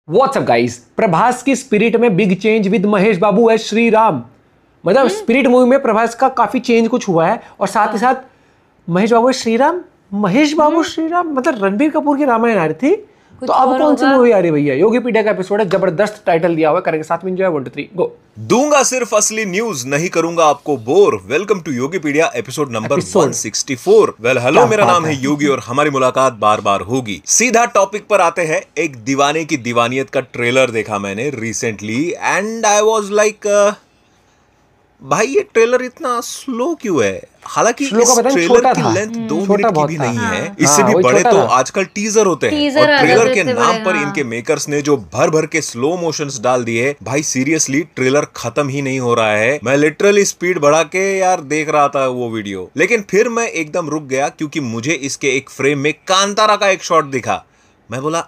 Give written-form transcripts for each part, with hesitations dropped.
WhatsApp guys, Prabhas की Spirit में big change with Mahesh Babu as Shri Ram. मतलब स्पिरिट मूवी में प्रभास का काफी चेंज कुछ हुआ है और साथ ही साथ महेश बाबू श्री राम, महेश बाबू श्री राम, मतलब रणबीर कपूर की रामायण आ रही थी। तो अब कौन सी मूवी आ रही है भैया? योगीपीडिया का एपिसोड है, जबरदस्त टाइटल दिया हुआ है, करेंगे साथ में एंजॉय। 1 2 3 गो। दूंगा सिर्फ असली न्यूज, नहीं करूंगा आपको bore. Welcome to Yogipedia episode number 164। Well hello, मेरा नाम है योगी और हमारी मुलाकात बार बार होगी। सीधा टॉपिक पर आते हैं। एक दीवाने की दीवानियत का ट्रेलर देखा मैंने recently and I was like भाई ये ट्रेलर इतना स्लो क्यों है? हालांकि इस ट्रेलर की लेंथ 2 मिनट की भी नहीं है, इससे भी बड़े तो आजकल टीजर होते हैं। और ट्रेलर के नाम पर इनके मेकर्स ने जो भर भर के स्लो मोशंस डाल दिए, भाई सीरियसली ट्रेलर खत्म ही नहीं हो रहा है। मैं लिटरली स्पीड बढ़ा के यार देख रहा था वो वीडियो, लेकिन फिर मैं एकदम रुक गया क्योंकि मुझे इसके एक फ्रेम में कांतारा का एक शॉट दिखा। मैं बोला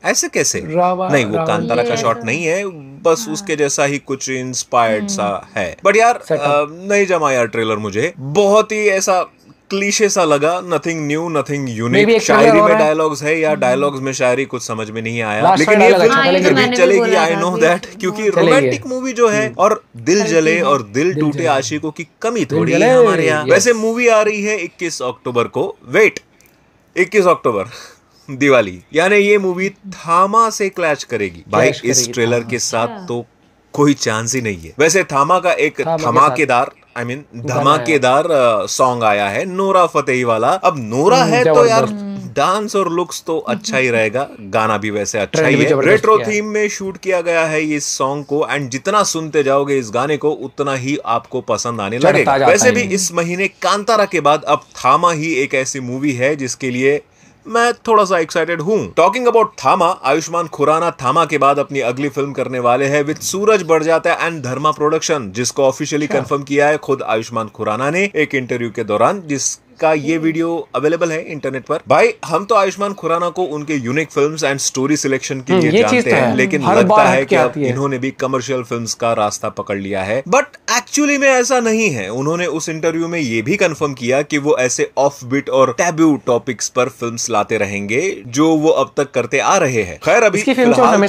ऐसे कैसे? नहीं, वो कांतारा का शॉट नहीं है, बस उसके जैसा ही कुछ इंस्पायर्ड सा है। बट यार नहीं जमा यार ट्रेलर, मुझे बहुत ही ऐसा क्लीशे सा लगा। Nothing new, nothing unique. शायरी में डायलॉग्स है या डायलॉग्स में शायरी, कुछ समझ में नहीं आया। लेकिन ये फिल्म चलेगी, आई नो दैट, क्योंकि रोमांटिक मूवी जो है और दिल जले और दिल टूटे आशिकों की कमी थोड़ी है हमारे यहाँ। वैसे मूवी आ रही है 21 अक्टूबर को। वेट, 21 अक्टूबर दिवाली, यानी ये मूवी थामा से क्लैश करेगी। भाई इस ट्रेलर के साथ तो कोई चांस ही नहीं है। वैसे थामा का एक धमाकेदार धमाकेदार सॉन्ग आया है, नोरा फतेही वाला। अब नोरा है तो यार डांस और लुक्स तो अच्छा ही रहेगा, गाना भी वैसे अच्छा ही है। रेट्रो थीम में शूट किया गया है इस सॉन्ग को एंड जितना सुनते जाओगे इस गाने को उतना ही आपको पसंद आने लगेगा। वैसे भी इस महीने कांतारा के बाद अब थामा ही एक ऐसी मूवी है जिसके लिए मैं थोड़ा सा एक्साइटेड हूँ। टॉकिंग अबाउट थामा, आयुष्मान खुराना थामा के बाद अपनी अगली फिल्म करने वाले हैं with Suraj Barjatya and Dharma production, जिसको ऑफिशियली कंफर्म किया है खुद आयुष्मान खुराना ने एक इंटरव्यू के दौरान, जिसका ये वीडियो अवेलेबल है इंटरनेट पर। भाई हम तो आयुष्मान खुराना को उनके unique films and story selection के लिए जानते हैं, लेकिन लगता है कि अब इन्होंने भी कमर्शियल फिल्म्स का रास्ता पकड़ लिया है। बट एक्चुअली में ऐसा नहीं है। उन्होंने उस इंटरव्यू में ये भी कंफर्म किया कि वो ऐसे ऑफ बीट और टैबू टॉपिक्स पर फिल्म्स लाते रहेंगे जो वो अब तक करते आ रहे हैं। खैर अभी फिलहाल तो हम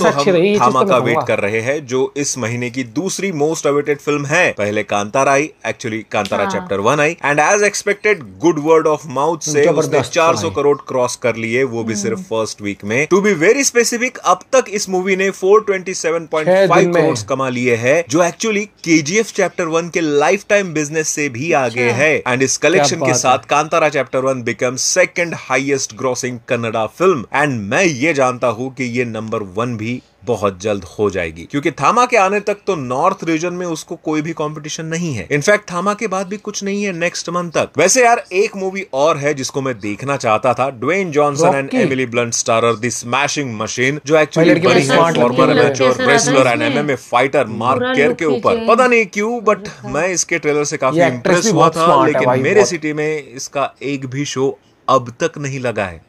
थामा का वेट कर रहे हैं, जो इस महीने की दूसरी मोस्ट अवेटेड फिल्म है। पहले कांतारा आई, एक्चुअली कांतारा चैप्टर 1 आई and as expected good word of mouth से उसने 400 करोड़ क्रॉस कर लिए, वो भी सिर्फ फर्स्ट वीक में। टू बी वेरी स्पेसिफिक, अब तक इस मूवी ने 427.5 करोड़ कमा लिए हैं, जो एक्चुअली केजीएफ चैप्टर 1 के लाइफ टाइम बिजनेस से भी आगे है। एंड इस कलेक्शन के साथ Kantara chapter 1 become second highest grossing Kannada film and मैं ये जानता हूं कि ये नंबर 1 भी बहुत जल्द हो जाएगी, क्योंकि थामा के आने तक तो नॉर्थ रीजन में उसको कोई भी कंपटीशन नहीं है। इनफैक्ट थामा के बाद भी कुछ नहीं है नेक्स्ट मंथ तक। वैसे यार एक मूवी और है जिसको मैं देखना चाहता था, Dwayne Johnson and Emily Blunt starrer the Smashing Machine, जो एक्चुअली बनी है former amateur wrestler and MMA fighter Mark Kerr के ऊपर। पता नहीं क्यों बट मैं इसके ट्रेलर से काफी इंप्रेस हुआ था, लेकिन मेरे सिटी में इसका एक भी शो अब तक नहीं लगा है।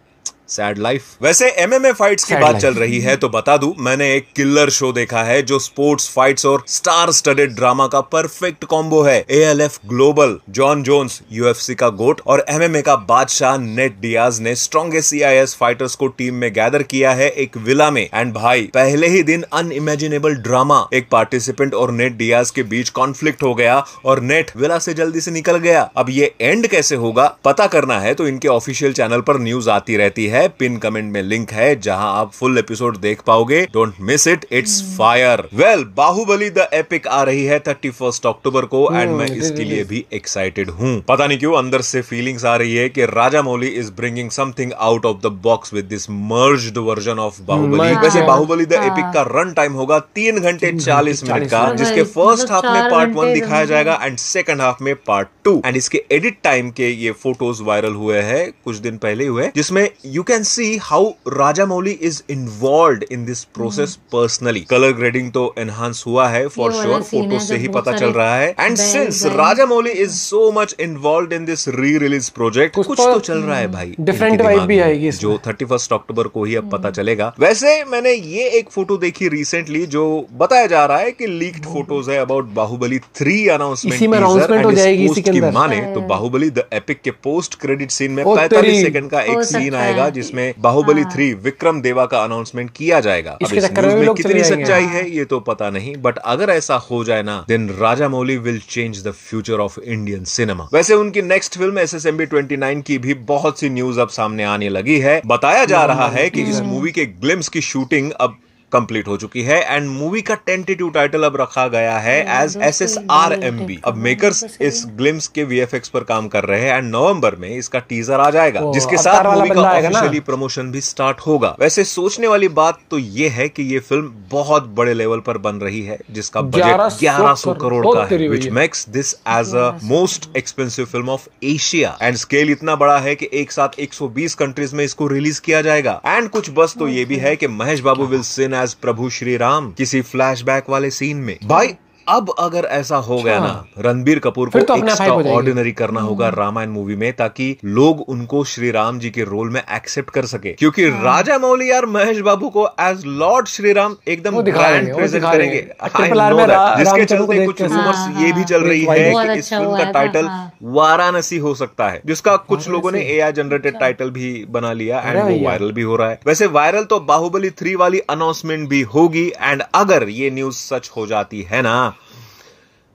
Sad life. वैसे एमएमए फाइट्स की बात चल रही है तो बता दूं, मैंने एक किलर शो देखा है जो स्पोर्ट्स फाइट्स और स्टार स्टडेड ड्रामा का परफेक्ट कॉम्बो है। ALF global, Jon Jones UFC का गोट और एमएमए का बादशाह नेट डियाज ने स्ट्रॉन्गेस्ट सीआईएस फाइटर्स को टीम में गैदर किया है एक विला में। एंड भाई पहले ही दिन अनइमेजिनेबल ड्रामा, एक पार्टिसिपेंट और नेट डियाज के बीच कॉन्फ्लिक्ट हो गया और नेट विला से जल्दी से निकल गया। अब ये एंड कैसे होगा पता करना है तो इनके ऑफिशियल चैनल पर न्यूज आती रहती है, पिन कमेंट में लिंक है जहां आप फुल एपिसोड देख पाओगे। Don't miss it, it's fire. Well Baahubali the epic आ रही है 31 अक्टूबर को एंड मैं इसके लिए भी एक्साइटेड हूं। पता नहीं क्यों अंदर से फीलिंग्स आ रही है कि Rajamouli is bringing something out of the box with this merged version of Baahubali. वैसे बाहुबली द एपिक का रन टाइम होगा 3 घंटे 40 मिनट का, जिसके फर्स्ट हाफ में पार्ट 1 दिखाया जाएगा एंड सेकंड हाफ में पार्ट 2। एंड इसके एडिट टाइम के ये फोटोज वायरल हुए हैं, कुछ दिन पहले हुए, जिसमें you can C how Rajamouli is involved in this process personally. Color grading तो enhance हुआ है for sure, फोटो से ही पता चल रहा है। And since Rajamouli is so much involved in this re-release project, कुछ तो चल रहा है भाई, डिफरेंट वाइब भी आएगी जो 31 अक्टूबर को ही अब पता चलेगा। वैसे मैंने ये एक फोटो देखी रिसेंटली जो बताया जा रहा है कि लीक्ड फोटोज है अबाउट बाहुबली 3 अनाउंसमेंट हो जाएगी। माने तो बाहुबली द एपिक के पोस्ट क्रेडिट सीन में 45 सेकंड का एक सीन आएगा जिसमें बाहुबली 3 विक्रम देवा का अनाउंसमेंट किया जाएगा। अब इस न्यूज़ में कितनी सच्चाई है ये तो पता नहीं, बट अगर ऐसा हो जाए ना, then Rajamouli will change the future of Indian cinema. वैसे उनकी नेक्स्ट फिल्म SSMB 29 की भी बहुत सी न्यूज अब सामने आने लगी है। बताया जा रहा है कि इस मूवी के ग्लिम्स की शूटिंग अब कंप्लीट हो चुकी है एंड मूवी का टेंटेटिव टाइटल अब रखा गया है एज SSRMB। अब मेकर्स इस ग्लिम्स के VFX पर काम कर रहे हैं एंड नवंबर में इसका टीजर आ जाएगा, जिसके साथ मूवी का ऑफिशियली प्रमोशन भी स्टार्ट होगा। वैसे सोचने वाली बात तो ये है कि ये फिल्म बहुत बड़े लेवल पर बन रही है, जिसका बजट 1100 करोड़ का है, which makes this as a most expensive film of Asia and scale इतना बड़ा है कि एक साथ 120 कंट्रीज में इसको रिलीज किया जाएगा। एंड कुछ बस तो ये भी है कि महेश बाबू विल सिन एज प्रभु श्री राम किसी फ्लैशबैक वाले सीन में। भाई अब अगर ऐसा हो गया ना, रणबीर कपूर को एक्स्ट्रा ऑर्डिनरी करना होगा रामायण मूवी में, ताकि लोग उनको श्री राम जी के रोल में एक्सेप्ट कर सके, क्योंकि राजामौली यार महेश बाबू को एज लॉर्ड श्री राम एकदम ग्रैंड प्रेजेंट करेंगे। जिसके चलते कुछ रूमर्स ये भी चल रही है कि इस फिल्म का टाइटल वाराणसी हो सकता है, जिसका कुछ लोगों ने AI जनरेटेड टाइटल भी बना लिया एंड वो वायरल भी हो रहा है। वैसे वायरल तो बाहुबली 3 वाली अनाउंसमेंट भी होगी एंड अगर ये न्यूज सच हो जाती है ना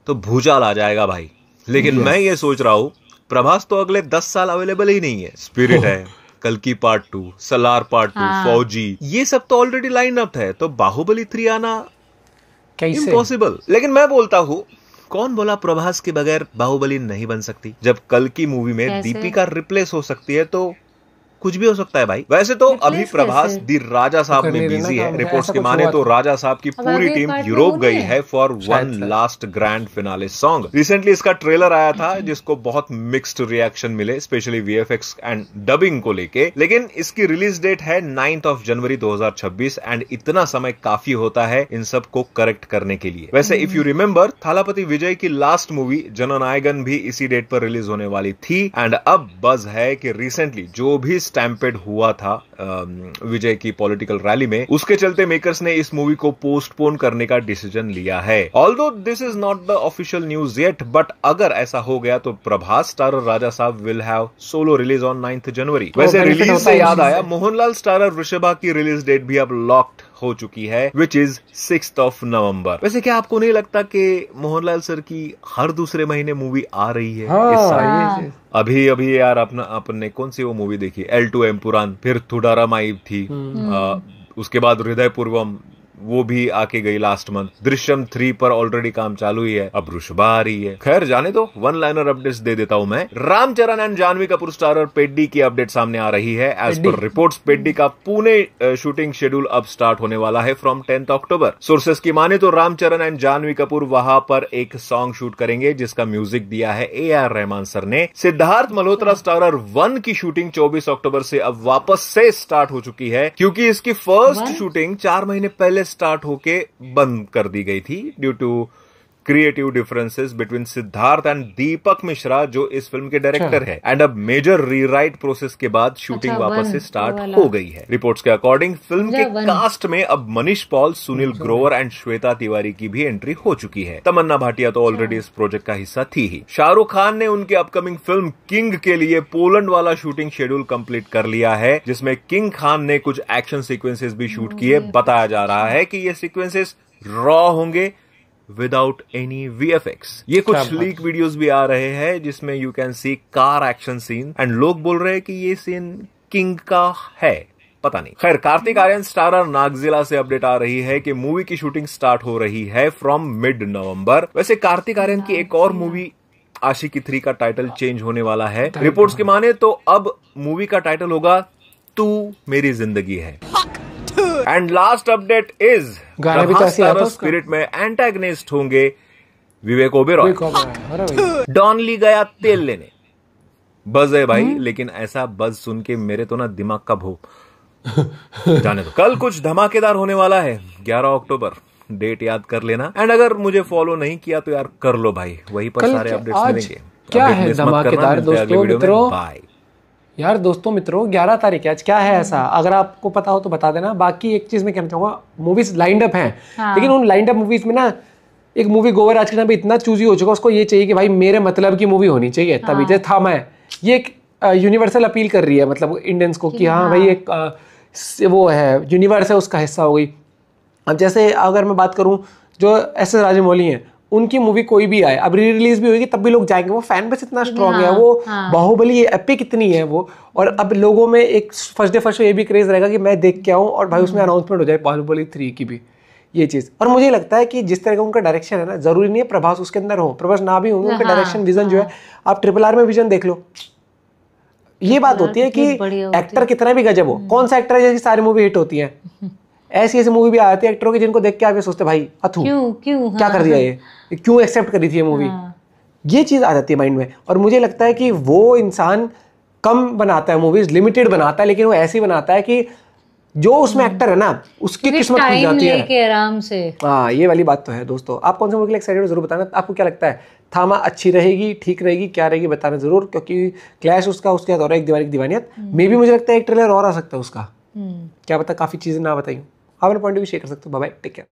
तो भूचाल आ जाएगा भाई। लेकिन मैं ये सोच रहा हूं, प्रभास तो अगले 10 साल अवेलेबल ही नहीं है। स्पिरिट है, कल्कि पार्ट 2, सलार पार्ट 2, फौजी, ये सब तो ऑलरेडी लाइन अप है, तो बाहुबली 3 आना इम्पॉसिबल। लेकिन मैं बोलता हूं, कौन बोला प्रभास के बगैर बाहुबली नहीं बन सकती? जब कल्कि मूवी में दीपिका रिप्लेस हो सकती है तो कुछ भी हो सकता है भाई। वैसे तो अभी प्रभास दी राजा साहब में बिजी है। रिपोर्ट्स की माने तो राजा साहब की पूरी टीम यूरोप गई है for one last grand finale song. Recently इसका ट्रेलर आया था जिसको बहुत मिक्स्ड रिएक्शन मिले, स्पेशली VFX एंड डबिंग को लेके। लेकिन इसकी रिलीज डेट है 9 जनवरी 2026 एंड इतना समय काफी होता है इन सब को करेक्ट करने के लिए। वैसे इफ यू रिमेम्बर, थालापति विजय की लास्ट मूवी जननायकन भी इसी डेट पर रिलीज होने वाली थी एंड अब बज है कि रिसेंटली जो भी स्टैम्पेड हुआ था विजय की पॉलिटिकल रैली में, उसके चलते मेकर्स ने इस मूवी को पोस्टपोन करने का डिसीजन लिया है। Although this is not the official news yet, but अगर ऐसा हो गया तो प्रभास स्टारर राजा साहब will have solo release on 9 जनवरी। वैसे रिलीज से याद आया, मोहनलाल स्टारर वृषभा की रिलीज डेट भी अब लॉक्ड हो चुकी है, विच इज 6 नवंबर। वैसे क्या आपको नहीं लगता कि मोहनलाल सर की हर दूसरे महीने मूवी आ रही है इस साल? अभी यार अपने कौन सी वो मूवी देखी, L2 एम्पुरान, फिर थुडारा माइव थी, उसके बाद हृदय पूर्वम, वो भी आके गई लास्ट मंथ। दृश्यम 3 पर ऑलरेडी काम चालू ही है, अब वृषभा आ रही है। खैर जाने दो, वन लाइनर अपडेट्स दे देता हूं मैं। रामचरण एंड जानवी कपूर स्टारर पेड्डी की अपडेट सामने आ रही है। एज पर रिपोर्ट्स पेड्डी का पुणे शूटिंग शेड्यूल अब स्टार्ट होने वाला है फ्रॉम 10 अक्टूबर। सोर्सेस की माने तो रामचरण एंड जानवी कपूर वहां पर एक सॉन्ग शूट करेंगे जिसका म्यूजिक दिया है AR रहमान सर ने। सिद्धार्थ मल्होत्रा स्टारर 1 की शूटिंग 24 अक्टूबर से अब वापस से स्टार्ट हो चुकी है, क्योंकि इसकी फर्स्ट शूटिंग 4 महीने पहले स्टार्ट होके बंद कर दी गई थी due to creative differences between Siddharth and Deepak Mishra जो इस फिल्म के डायरेक्टर है। एंड अब मेजर रीराइट प्रोसेस के बाद शूटिंग वापस से स्टार्ट हो गई है। रिपोर्ट्स के अकॉर्डिंग फिल्म के कास्ट में अब मनीष पॉल, सुनील ग्रोवर एंड श्वेता तिवारी की भी एंट्री हो चुकी है। तमन्ना भाटिया तो ऑलरेडी इस प्रोजेक्ट का हिस्सा थी ही। शाहरुख खान ने उनके अपकमिंग फिल्म किंग के लिए पोलैंड वाला शूटिंग शेड्यूल कंप्लीट कर लिया है, जिसमें किंग खान ने कुछ एक्शन सीक्वेंसेस भी शूट किए। बताया जा रहा है कि ये सीक्वेंसेस रॉ होंगे विदाउट एनी VFX। ये कुछ लीक वीडियोस भी आ रहे हैं जिसमें you can see car action scene and लोग बोल रहे हैं कि ये सीन किंग का है, पता नहीं। खैर, कार्तिक आर्यन स्टारर नागजिला से अपडेट आ रही है कि मूवी की शूटिंग स्टार्ट हो रही है फ्रॉम मिड नवंबर। वैसे कार्तिक आर्यन की एक और मूवी आशिकी 3 का टाइटल चेंज होने वाला है। रिपोर्ट्स की माने तो अब मूवी का टाइटल होगा तू मेरी जिंदगी है। And last update is spirit में एंटागनिस्ट होंगे विवेक ओबेरॉय। डॉन ली गया तेल लेने, बज है भाई। लेकिन ऐसा बज सुन के मेरे तो ना दिमाग का भो जाने दो। कल कुछ धमाकेदार होने वाला है, 11 अक्टूबर, डेट याद कर लेना। एंड अगर मुझे फॉलो नहीं किया तो यार कर लो भाई, वहीं पर सारे अपडेट्स मिलेंगे। क्या है धमाकेदार दोस्तों मित्रों? बाय यार दोस्तों मित्रों, 11 तारीख है आज। क्या है ऐसा, अगर आपको पता हो तो बता देना। बाकी एक चीज मैं कहना चाहूंगा, मूवीज लाइंड अप हैं, लेकिन उन लाइंड अप मूवीज में ना एक मूवी गोवर आज के टाइम पे इतना चूजी हो चुका है, उसको ये चाहिए कि भाई मेरे मतलब की मूवी होनी चाहिए, तभी से था मैं ये एक यूनिवर्सल अपील कर रही है, मतलब इंडियंस को, कि हाँ भाई एक वो है यूनिवर्स है, उसका हिस्सा हो गई। अब जैसे अगर मैं बात करूं, जो एस एस राजमौली हैं, उनकी मूवी कोई भी आए, अब री रिलीज भी होगी तब भी लोग जाएंगे, वो फैन बेस इतना स्ट्रांग है, वो बाहुबली एपिक इतनी है वो, और अब लोगों में एक फर्स्ट डे फर्स्ट शो ये भी क्रेज रहेगा कि मैं देख के आऊँ और भाई उसमें अनाउंसमेंट हो जाए बाहुबली 3 की भी, ये चीज़। और मुझे लगता है कि जिस तरह का उनका डायरेक्शन है ना, जरूरी नहीं है प्रभास उसके अंदर हो, प्रभास ना भी होंगे, उनका डायरेक्शन विजन जो है, आप RRR में विजन देख लो। ये बात होती है कि एक्टर कितना भी गजब हो, कौन सा एक्टर है जिसकी सारी मूवी हिट होती है, ऐसी ऐसी मूवी भी आती है एक्टरों की जिनको देख के आप ये सोचते भाई अथू क्यों क्या कर दिया ये क्यों एक्सेप्ट करी थी ये मूवी, ये चीज़ आ जाती है माइंड में। और मुझे लगता है कि वो इंसान कम बनाता है मूवीज, लिमिटेड बनाता है, लेकिन वो ऐसी बनाता है कि जो उसमें एक्टर है ना उसकी किस्मत खुल जाती है लेके आराम से। हाँ, ये वाली बात तो है दोस्तों। आप कौन सी मूवी के लिए एक्साइटेड हो जरूर बताना। आपको क्या लगता है, थामा अच्छी रहेगी, ठीक रहेगी, क्या रहेगी, बताना जरूर, क्योंकि क्लैश उसका उसके साथ हो रहा है, एक दीवानी की दीवानियत। मे भी मुझे लगता है एक ट्रेलर और आ सकता है उसका, क्या पता काफी चीजें ना बताई। आप अपना पॉइंट भी शेयर कर सकते हो। Bye bye, take care.